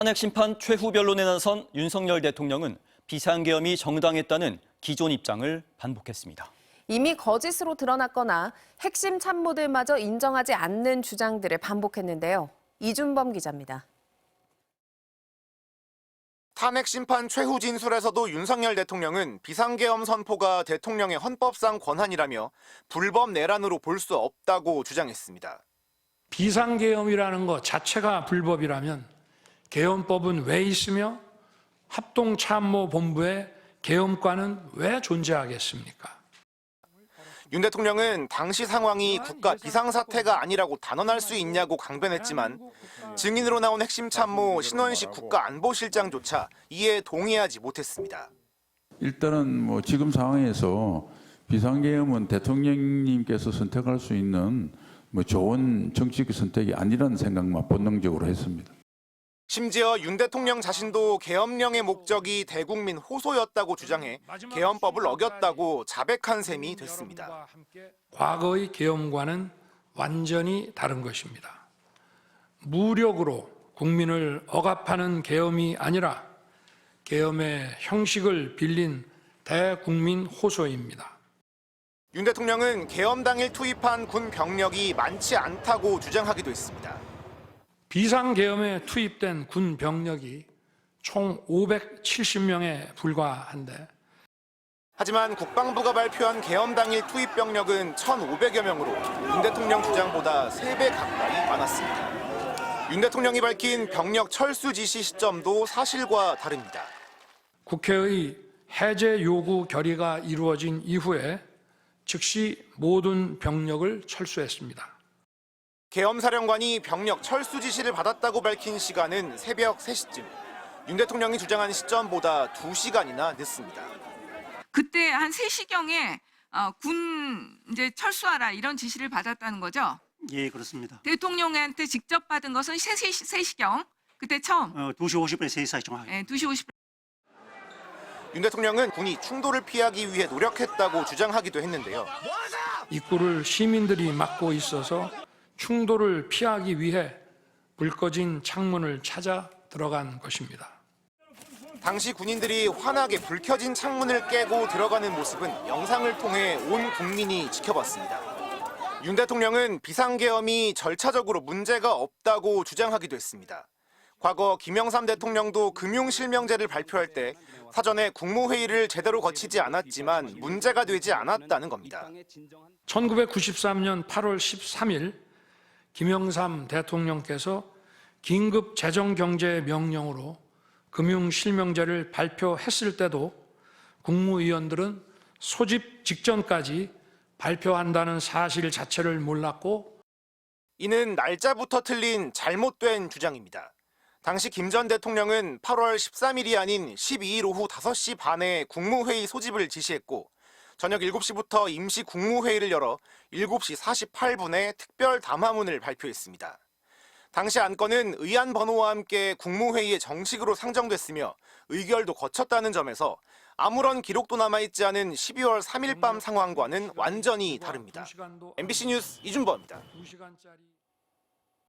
탄핵 심판 최후 변론에 나선 윤석열 대통령은 비상계엄이 정당했다는 기존 입장을 반복했습니다. 이미 거짓으로 드러났거나 핵심 참모들마저 인정하지 않는 주장들을 반복했는데요. 이준범 기자입니다. 탄핵 심판 최후 진술에서도 윤석열 대통령은 비상계엄 선포가 대통령의 헌법상 권한이라며 불법 내란으로 볼 수 없다고 주장했습니다. 비상계엄이라는 것 자체가 불법이라면 계엄법은 왜 있으며 합동참모본부의 계엄과는 왜 존재하겠습니까? 윤 대통령은 당시 상황이 국가 비상사태가 아니라고 단언할 수 있냐고 강변했지만 증인으로 나온 핵심 참모 신원식 국가안보실장조차 이에 동의하지 못했습니다. 일단은 지금 상황에서 비상계엄은 대통령님께서 선택할 수 있는 좋은 정치적 선택이 아니라는 생각만 본능적으로 했습니다. 심지어 윤 대통령 자신도 계엄령의 목적이 대국민 호소였다고 주장해 계엄법을 어겼다고 자백한 셈이 됐습니다. 과거의 계엄과는 완전히 다른 것입니다. 무력으로 국민을 억압하는 계엄이 아니라 계엄의 형식을 빌린 대국민 호소입니다. 윤 대통령은 계엄 당일 투입한 군 병력이 많지 않다고 주장하기도 했습니다. 비상계엄에 투입된 군 병력이 총 570명에 불과한데 하지만 국방부가 발표한 계엄 당일 투입 병력은 1,500여 명으로 윤 대통령 주장보다 3배 가까이 많았습니다. 윤 대통령이 밝힌 병력 철수 지시 시점도 사실과 다릅니다. 국회의 해제 요구 결의가 이루어진 이후에 즉시 모든 병력을 철수했습니다. 계엄사령관이 병력 철수 지시를 받았다고 밝힌 시간은 새벽 3시쯤. 윤 대통령이 주장한 시점보다 2시간이나 늦습니다. 그때 한 3시경에 군 이제 철수하라 이런 지시를 받았다는 거죠? 예, 그렇습니다. 대통령한테 직접 받은 것은 3시경, 그때 처음. 2시 50분에 세이사에 정확하게. 네, 2시 50분. 윤 대통령은 군이 충돌을 피하기 위해 노력했다고 주장하기도 했는데요. 입구를 시민들이 막고 있어서 충돌을 피하기 위해 불 꺼진 창문을 찾아 들어간 것입니다. 당시 군인들이 환하게 불 켜진 창문을 깨고 들어가는 모습은 영상을 통해 온 국민이 지켜봤습니다. 윤 대통령은 비상계엄이 절차적으로 문제가 없다고 주장하기도 했습니다. 과거 김영삼 대통령도 금융실명제를 발표할 때 사전에 국무회의를 제대로 거치지 않았지만 문제가 되지 않았다는 겁니다. 1993년 8월 13일 김영삼 대통령께서 긴급 재정경제 명령으로 금융실명제를 발표했을 때도 국무위원들은 소집 직전까지 발표한다는 사실 자체를 몰랐고 이는 날짜부터 틀린 잘못된 주장입니다. 당시 김 전 대통령은 8월 13일이 아닌 12일 오후 5시 반에 국무회의 소집을 지시했고 저녁 7시부터 임시 국무회의를 열어 7시 48분에 특별 담화문을 발표했습니다. 당시 안건은 의안 번호와 함께 국무회의에 정식으로 상정됐으며 의결도 거쳤다는 점에서 아무런 기록도 남아있지 않은 12월 3일 밤 상황과는 완전히 다릅니다. MBC 뉴스 이준범입니다.